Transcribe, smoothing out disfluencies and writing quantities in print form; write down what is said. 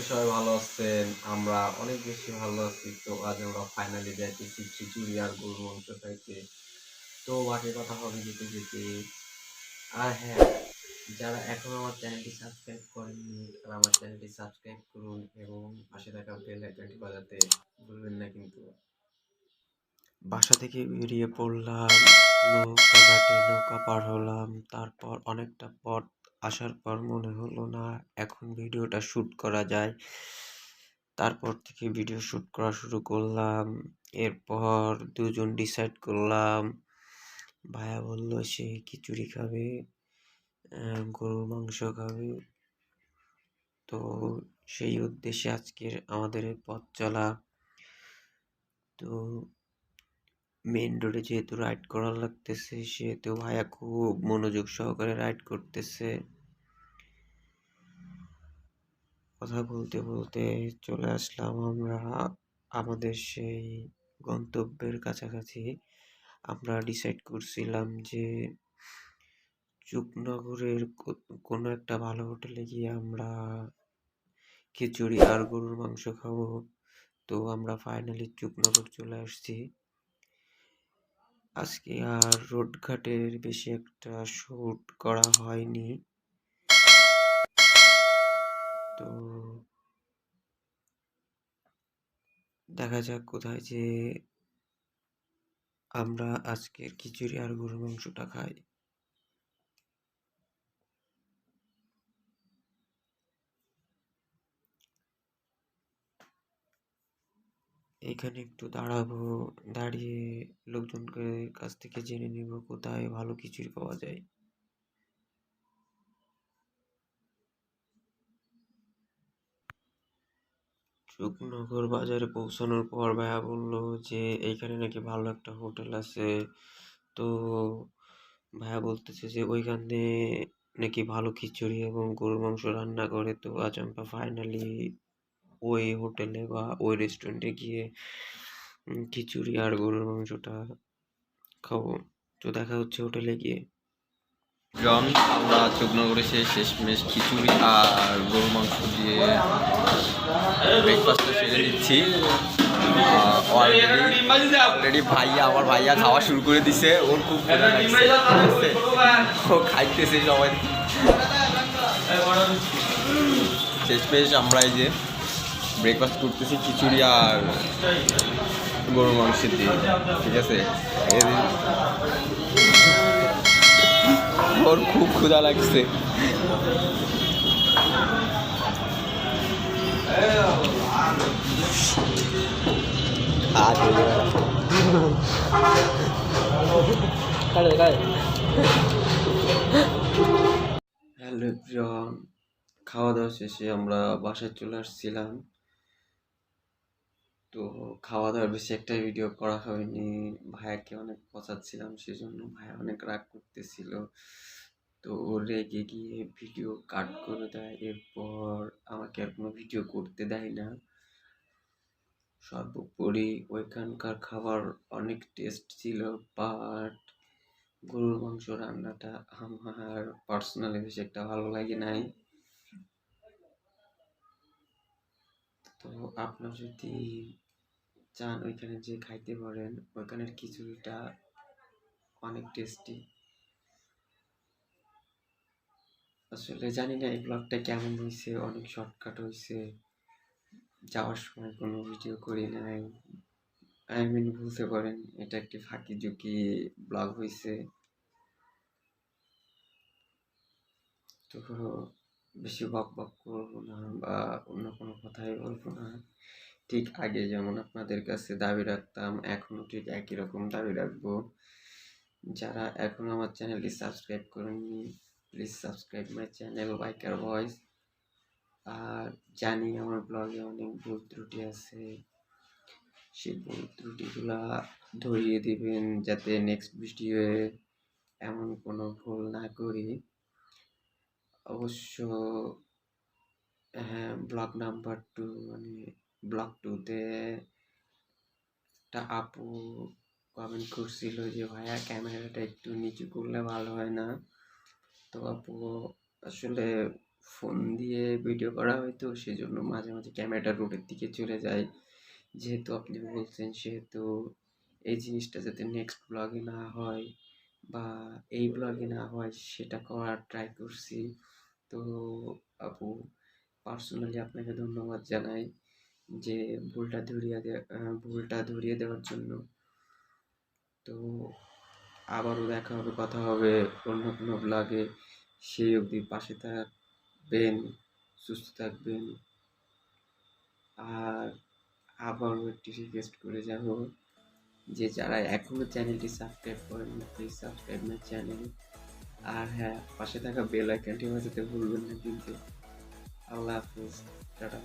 সবাই ভালো আছেন? আমরা অনেক বেশি ভালো আছি। তো আজ আমরা ফাইনালি যাইতেছি খিচুড়ি আর গরুর মাংস খাইতে। তো বাকি কথা হবে যেতে যেতে। আর হ্যাঁ, যারা এখনো আমার চ্যানেলটি সাবস্ক্রাইব করেননি তারা আমার চ্যানেলটি সাবস্ক্রাইব করুন এবং পাশে থাকা বেল আইকনটি বাজাতে ভুলবেন না কিন্তু। বাসা থেকে বেরিয়ে পড়লাম, নৌকা ঘাটে নৌকা পার হলাম। তারপর অনেকটা পথ আসার পর মনে হলো না এখন ভিডিওটা শ্যুট করা যায়। তারপর থেকে ভিডিও শ্যুট করা শুরু করলাম। এরপর দুজন ডিসাইড করলাম, ভাইয়া বলল সে খিচুড়ি খাবে, গরুর মাংস খাবে। তো সেই উদ্দেশ্যে আজকের আমাদের এই পথ চলা। তো মেইন রোডে যেহেতু রাইড করা লাগতেছে সেহেতু ভাইয়া খুব মনোযোগ সহকারে রাইড করতেছে। কথা বলতে বলতে চলে আসলাম আমরা আমাদের সেই গন্তব্যের কাছাকাছি। আমরা ডিসাইড করছিলাম যে চুকনগরের কোনো একটা ভালো হোটেলে গিয়ে আমরা খিচুড়ি আর গরুর মাংস খাবো। তো আমরা ফাইনালি চুকনগর চলে আসছি। আজকে আর রোডঘাটের বেশি একটা শ্যুট করা হয়নি। তো দেখা যাক কোথায় যে আমরা আজকের খিচুড়ি আর গরুর মাংসটা খাই। এখানে একটু দাঁড়াবো, দাঁড়িয়ে লোকজনকে কাছ থেকে জেনে নিব কোথায় ভালো খিচুড়ি পাওয়া যায়। চুকনগর বাজারে পৌঁছানোর পর ভাইয়া বলল যে এইখানে নাকি ভালো একটা হোটেল আছে। তো ভাইয়া বলতেছে যে ওইখানে নাকি ভালো খিচুড়ি এবং গরুর মাংস রান্না করে। তো আজ আমরা ফাইনালি ওই হোটেলে বা ওই রেস্টুরেন্টে গিয়ে খিচুড়ি আর গরুর মাংসটা খাবো। তো দেখা হচ্ছে হোটেলে গিয়ে। আমরা চুকনগরে শেষমেশ খিচুড়ি আর গরু মাংস দিয়ে ব্রেকফাস্টটা সেরে নিচ্ছি। অলরেডি আমার ভাইয়া খাওয়া শুরু করে দিছে। ওর খুব ও খাইতেছে সবাই। শেষমেশ আমরা এই যে ব্রেকফাস্ট করতেছি খিচুড়ি আর গরুর মাংস দিয়ে, ঠিক আছে। ওর খুব ক্ষুধা লাগছে। হ্যালো এভরিওয়ান, খাওয়া দাওয়া শেষে আমরা বাসায় চলে আসছিলাম। তো খাওয়া দাওয়ার বেশি একটা ভিডিও করা হয়নি। ভাইয়াকে অনেক পচাচ্ছিলাম, সেজন্য ভাইয়া অনেক রাগ করতেছিল। তো ও রেগে গিয়ে ভিডিও কাট করে দেয়। এরপর আমাকে আর কোনো ভিডিও করতে দেয় না। সর্বোপরি ওইখানকার খাবার অনেক টেস্ট ছিল, বাট গরুর মাংস রান্নাটা আমার পার্সোনালি বেশি একটা ভালো লাগে নাই। তো আপনার যদি চান ওইখানে যে খাইতে পারেন, ওইখানের খিচুড়িটা অনেক টেস্টি। আসলে জানি না এই ব্লগটা কেমন হয়েছে, অনেক শর্টকাট হয়েছে। যাওয়ার সময় কোনো ভিডিও করি নাই, বলতে পারেন এটা একটি ফাঁকি ঝুঁকি ব্লগ হয়েছে। তো বেশি বক বক করবো না বা অন্য কোনো কথাই বলবো না। ঠিক আগে যেমন আপনাদের কাছে দাবি রাখতাম, এখনো ঠিক একই রকম দাবি রাখবো। যারা এখনো আমার চ্যানেলটি সাবস্ক্রাইব করেননি, please subscribe my channel biker voice. আর জানি আমার ব্লগে অনেক ভুল ত্রুটি আছে, সেই ভুল ত্রুটিগুলা ধরিয়ে দিবেন যাতে নেক্সট ভিডিওয়ে এমন কোনো ভুল না করি। অবশ্য হ্যাঁ, ব্লগ নাম্বার 2 মানে ব্লগ 2তে একটা আপু কমেন্ট করছিল যে ভাইয়া ক্যামেরাটা একটু নিচু করলে ভালো হয় না। তো আপু আসলে ফোন দিয়ে ভিডিও করা হয় তো সেজন্য মাঝে মাঝে ক্যামেরাটা রোডের দিকে চলে যায়। যেহেতু আপনি বলছেন সেহেতু এই জিনিসটা যাতে নেক্সট ব্লগে না হয় বা এই ব্লগে না হয় সেটা করার ট্রাই করছি। তো আপু, পার্সোনালি আপনাকে ধন্যবাদ জানাই যে ভুলটা ধরিয়ে দেওয়ার জন্য। তো আবারও দেখা হবে, কথা হবে অন্য কোনো ব্লগে। সেই অবধি পাশে থাকবেন, সুস্থ থাকবেন। আর আবারও একটি রিকোয়েস্ট করে যাব যে যারা এখনো চ্যানেলটি সাবস্ক্রাইব করেননি, প্লিজ সাবস্ক্রাইব মাই চ্যানেল। আর হ্যাঁ, পাশে থাকা বেল আইকনটি বাজাতে ভুলবেন না কিন্তু। আল্লাহ হাফিজ, টাটা।